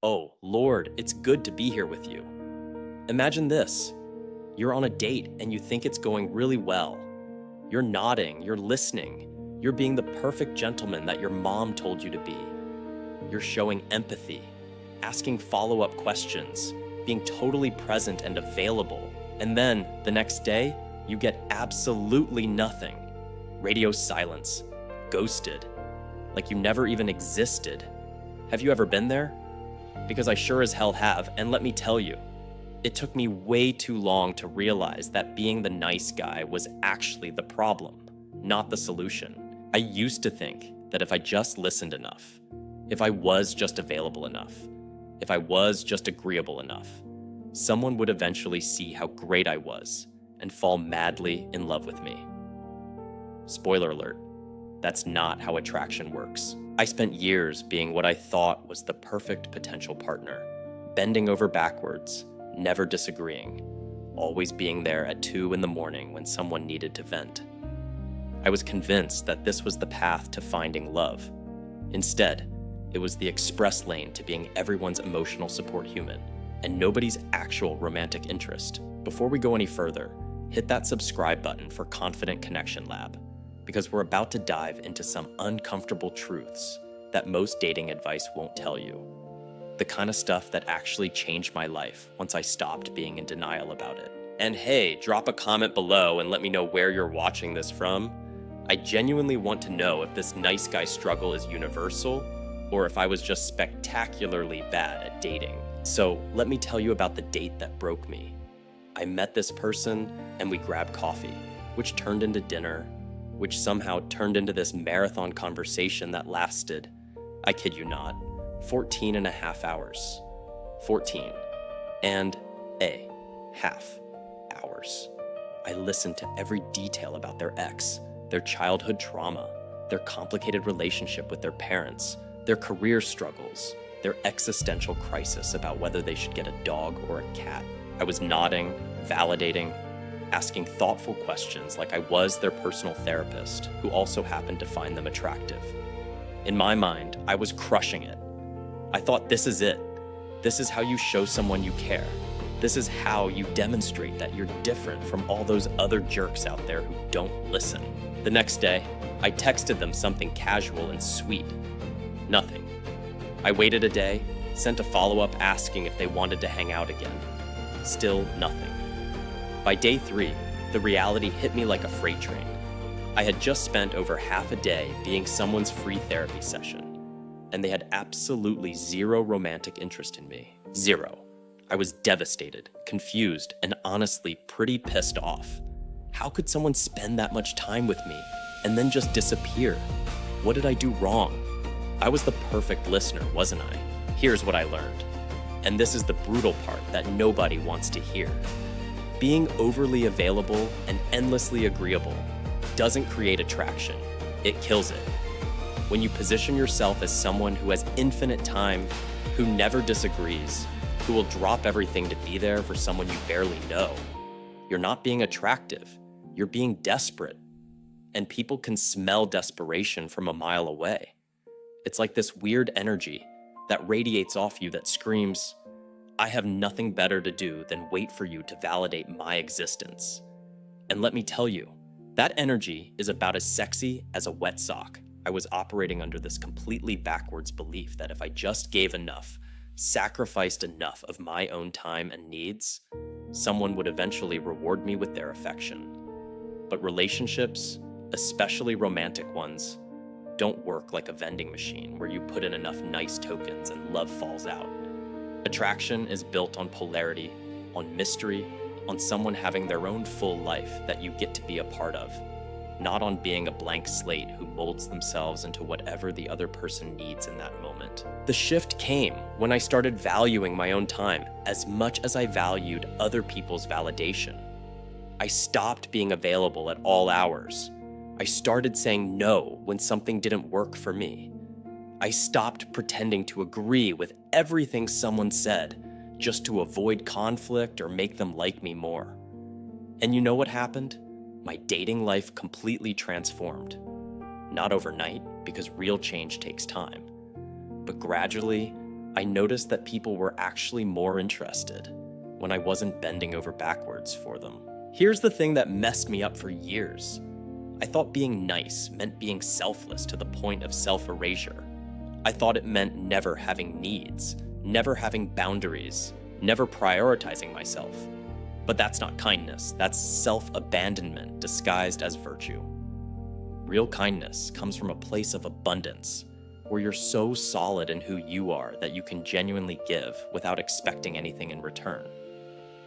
Oh, Lord, it's good to be here with you. Imagine this. You're on a date and you think it's going really well. You're nodding, you're listening, you're being the perfect gentleman that your mom told you to be. You're showing empathy, asking follow-up questions, being totally present and available. And then, the next day, you get absolutely nothing. Radio silence, ghosted, like you never even existed. Have you ever been there? Because I sure as hell have, and let me tell you, it took me way too long to realize that being the nice guy was actually the problem, not the solution. I used to think that if I just listened enough, if I was just available enough, if I was just agreeable enough, someone would eventually see how great I was and fall madly in love with me. Spoiler alert, that's not how attraction works. I spent years being what I thought was the perfect potential partner, bending over backwards, never disagreeing, always being there at 2 in the morning when someone needed to vent. I was convinced that this was the path to finding love. Instead, it was the express lane to being everyone's emotional support human and nobody's actual romantic interest. Before we go any further, hit that subscribe button for Confident Connection Lab, because we're about to dive into some uncomfortable truths that most dating advice won't tell you. The kind of stuff that actually changed my life once I stopped being in denial about it. And hey, drop a comment below and let me know where you're watching this from. I genuinely want to know if this nice guy struggle is universal or if I was just spectacularly bad at dating. So let me tell you about the date that broke me. I met this person and we grabbed coffee, which turned into dinner, which somehow turned into this marathon conversation that lasted, I kid you not, 14 and a half hours. 14 and a half hours. I listened to every detail about their ex, their childhood trauma, their complicated relationship with their parents, their career struggles, their existential crisis about whether they should get a dog or a cat. I was nodding, validating, asking thoughtful questions like I was their personal therapist, who also happened to find them attractive. In my mind, I was crushing it. I thought, this is it. This is how you show someone you care. This is how you demonstrate that you're different from all those other jerks out there who don't listen. The next day, I texted them something casual and sweet. Nothing. I waited a day, sent a follow-up asking if they wanted to hang out again. Still nothing. By day 3, the reality hit me like a freight train. I had just spent over half a day being someone's free therapy session, and they had absolutely zero romantic interest in me. Zero. I was devastated, confused, and honestly pretty pissed off. How could someone spend that much time with me and then just disappear? What did I do wrong? I was the perfect listener, wasn't I? Here's what I learned. And this is the brutal part that nobody wants to hear. Being overly available and endlessly agreeable doesn't create attraction, it kills it. When you position yourself as someone who has infinite time, who never disagrees, who will drop everything to be there for someone you barely know, you're not being attractive, you're being desperate. And people can smell desperation from a mile away. It's like this weird energy that radiates off you that screams, I have nothing better to do than wait for you to validate my existence. And let me tell you, that energy is about as sexy as a wet sock. I was operating under this completely backwards belief that if I just gave enough, sacrificed enough of my own time and needs, someone would eventually reward me with their affection. But relationships, especially romantic ones, don't work like a vending machine where you put in enough nice tokens and love falls out. Attraction is built on polarity, on mystery, on someone having their own full life that you get to be a part of, not on being a blank slate who molds themselves into whatever the other person needs in that moment. The shift came when I started valuing my own time as much as I valued other people's validation. I stopped being available at all hours. I started saying no when something didn't work for me. I stopped pretending to agree with everything someone said just to avoid conflict or make them like me more. And you know what happened? My dating life completely transformed. Not overnight, because real change takes time, but gradually, I noticed that people were actually more interested when I wasn't bending over backwards for them. Here's the thing that messed me up for years. I thought being nice meant being selfless to the point of self-erasure. I thought it meant never having needs, never having boundaries, never prioritizing myself. But that's not kindness, that's self-abandonment disguised as virtue. Real kindness comes from a place of abundance, where you're so solid in who you are that you can genuinely give without expecting anything in return.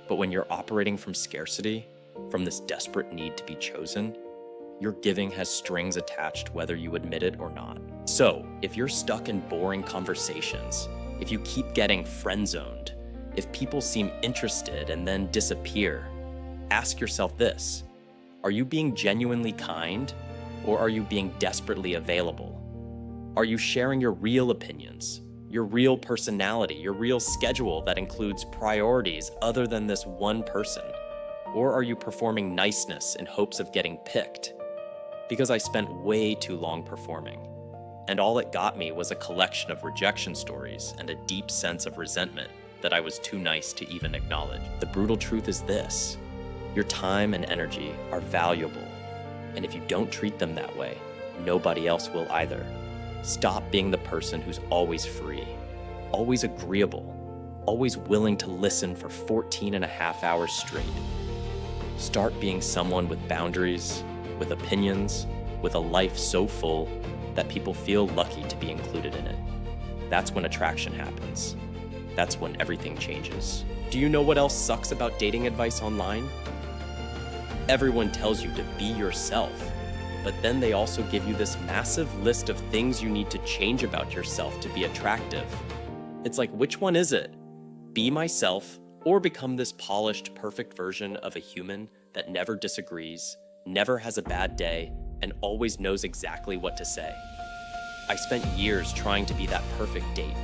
But when you're operating from scarcity, from this desperate need to be chosen, your giving has strings attached whether you admit it or not. So, if you're stuck in boring conversations, if you keep getting friend-zoned, if people seem interested and then disappear, ask yourself this: are you being genuinely kind, or are you being desperately available? Are you sharing your real opinions, your real personality, your real schedule that includes priorities other than this one person? Or are you performing niceness in hopes of getting picked? Because I spent way too long performing, and all it got me was a collection of rejection stories and a deep sense of resentment that I was too nice to even acknowledge. The brutal truth is this: your time and energy are valuable, and if you don't treat them that way, nobody else will either. Stop being the person who's always free, always agreeable, always willing to listen for 14 and a half hours straight. Start being someone with boundaries, with opinions, with a life so full that people feel lucky to be included in it. That's when attraction happens. That's when everything changes. Do you know what else sucks about dating advice online? Everyone tells you to be yourself, but then they also give you this massive list of things you need to change about yourself to be attractive. It's like, which one is it? Be myself, or become this polished, perfect version of a human that never disagrees, never has a bad day, and always knows exactly what to say. I spent years trying to be that perfect date,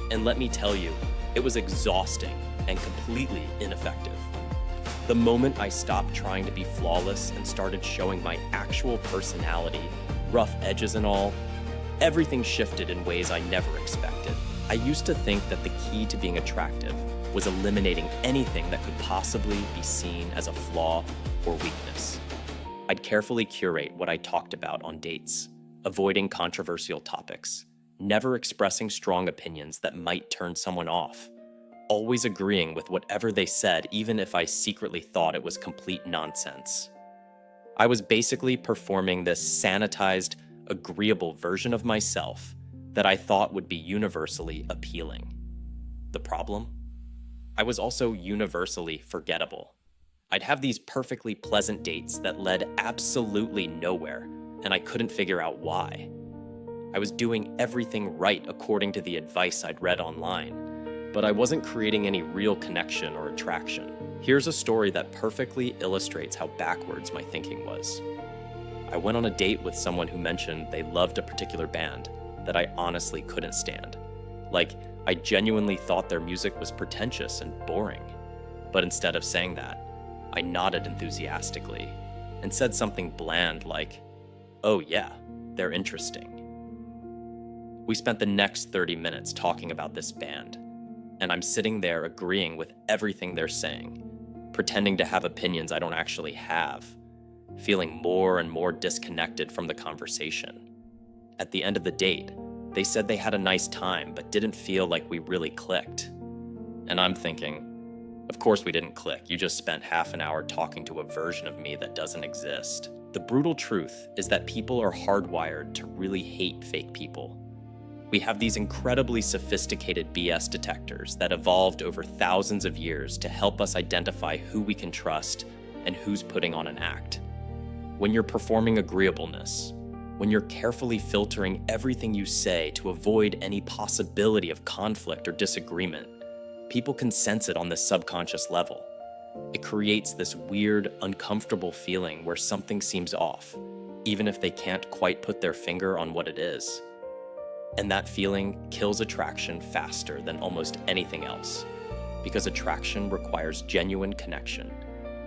and let me tell you, it was exhausting and completely ineffective. The moment I stopped trying to be flawless and started showing my actual personality, rough edges and all, everything shifted in ways I never expected. I used to think that the key to being attractive was eliminating anything that could possibly be seen as a flaw or weakness. I'd carefully curate what I talked about on dates, avoiding controversial topics, never expressing strong opinions that might turn someone off, always agreeing with whatever they said even if I secretly thought it was complete nonsense. I was basically performing this sanitized, agreeable version of myself that I thought would be universally appealing. The problem? I was also universally forgettable. I'd have these perfectly pleasant dates that led absolutely nowhere, and I couldn't figure out why. I was doing everything right according to the advice I'd read online, but I wasn't creating any real connection or attraction. Here's a story that perfectly illustrates how backwards my thinking was. I went on a date with someone who mentioned they loved a particular band that I honestly couldn't stand. Like, I genuinely thought their music was pretentious and boring. But instead of saying that, I nodded enthusiastically and said something bland like, "Oh yeah, they're interesting." We spent the next 30 minutes talking about this band, and I'm sitting there agreeing with everything they're saying, pretending to have opinions I don't actually have, feeling more and more disconnected from the conversation. At the end of the date, they said they had a nice time but didn't feel like we really clicked. And I'm thinking, of course we didn't click. You just spent half an hour talking to a version of me that doesn't exist. The brutal truth is that people are hardwired to really hate fake people. We have these incredibly sophisticated BS detectors that evolved over thousands of years to help us identify who we can trust and who's putting on an act. When you're performing agreeableness, when you're carefully filtering everything you say to avoid any possibility of conflict or disagreement, people can sense it on this subconscious level. It creates this weird, uncomfortable feeling where something seems off, even if they can't quite put their finger on what it is. And that feeling kills attraction faster than almost anything else, because attraction requires genuine connection,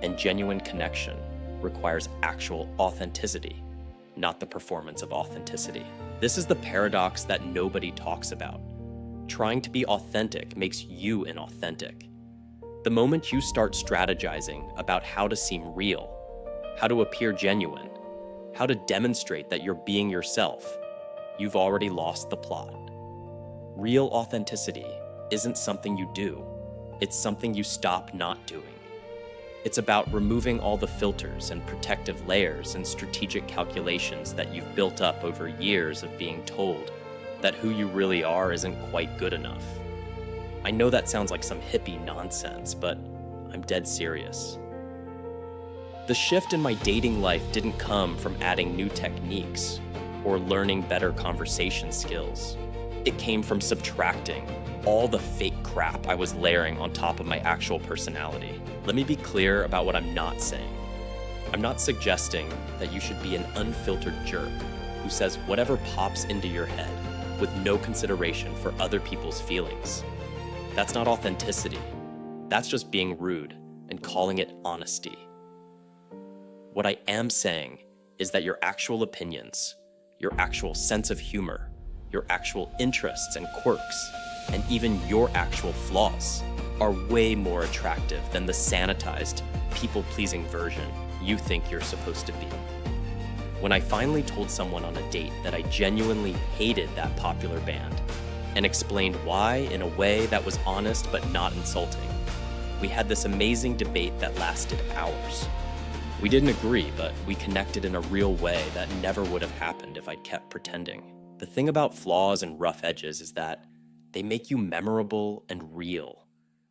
and genuine connection requires actual authenticity, not the performance of authenticity. This is the paradox that nobody talks about. Trying to be authentic makes you inauthentic. The moment you start strategizing about how to seem real, how to appear genuine, how to demonstrate that you're being yourself, you've already lost the plot. Real authenticity isn't something you do, it's something you stop not doing. It's about removing all the filters and protective layers and strategic calculations that you've built up over years of being told that who you really are isn't quite good enough. I know that sounds like some hippie nonsense, but I'm dead serious. The shift in my dating life didn't come from adding new techniques or learning better conversation skills. It came from subtracting all the fake crap I was layering on top of my actual personality. Let me be clear about what I'm not saying. I'm not suggesting that you should be an unfiltered jerk who says whatever pops into your head with no consideration for other people's feelings. That's not authenticity. That's just being rude and calling it honesty. What I am saying is that your actual opinions, your actual sense of humor, your actual interests and quirks, and even your actual flaws are way more attractive than the sanitized, people-pleasing version you think you're supposed to be. When I finally told someone on a date that I genuinely hated that popular band and explained why in a way that was honest but not insulting, we had this amazing debate that lasted hours. We didn't agree, but we connected in a real way that never would have happened if I'd kept pretending. The thing about flaws and rough edges is that they make you memorable and real.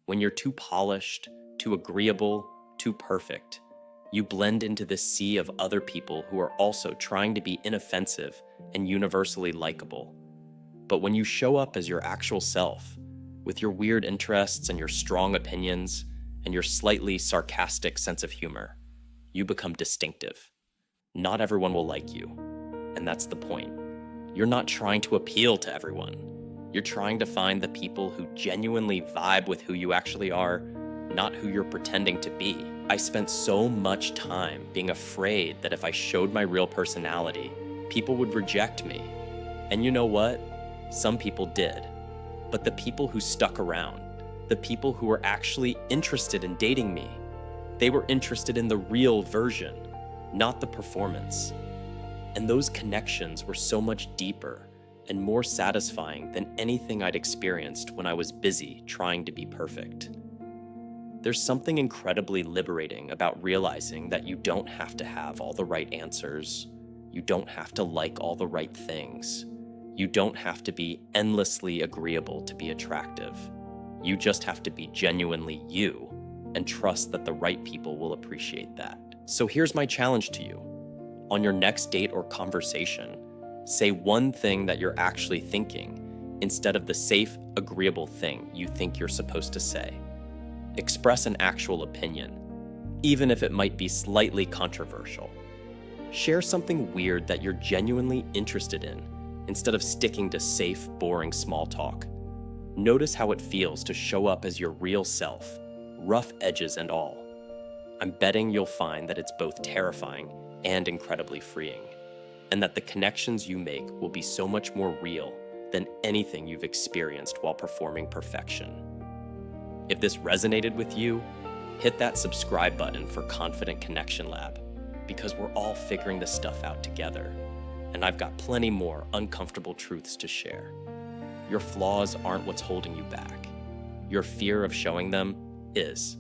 When you're too polished, too agreeable, too perfect, you blend into this sea of other people who are also trying to be inoffensive and universally likable. But when you show up as your actual self, with your weird interests and your strong opinions and your slightly sarcastic sense of humor, you become distinctive. Not everyone will like you, and that's the point. You're not trying to appeal to everyone. You're trying to find the people who genuinely vibe with who you actually are, not who you're pretending to be. I spent so much time being afraid that if I showed my real personality, people would reject me. And you know what? Some people did. But the people who stuck around, the people who were actually interested in dating me, they were interested in the real version, not the performance. And those connections were so much deeper and more satisfying than anything I'd experienced when I was busy trying to be perfect. There's something incredibly liberating about realizing that you don't have to have all the right answers. You don't have to like all the right things. You don't have to be endlessly agreeable to be attractive. You just have to be genuinely you and trust that the right people will appreciate that. So here's my challenge to you. On your next date or conversation, say one thing that you're actually thinking instead of the safe, agreeable thing you think you're supposed to say. Express an actual opinion, even if it might be slightly controversial. Share something weird that you're genuinely interested in instead of sticking to safe, boring small talk. Notice how it feels to show up as your real self, rough edges and all. I'm betting you'll find that it's both terrifying and incredibly freeing, and that the connections you make will be so much more real than anything you've experienced while performing perfection. If this resonated with you, hit that subscribe button for Confident Connection Lab, because we're all figuring this stuff out together, and I've got plenty more uncomfortable truths to share. Your flaws aren't what's holding you back. Your fear of showing them is.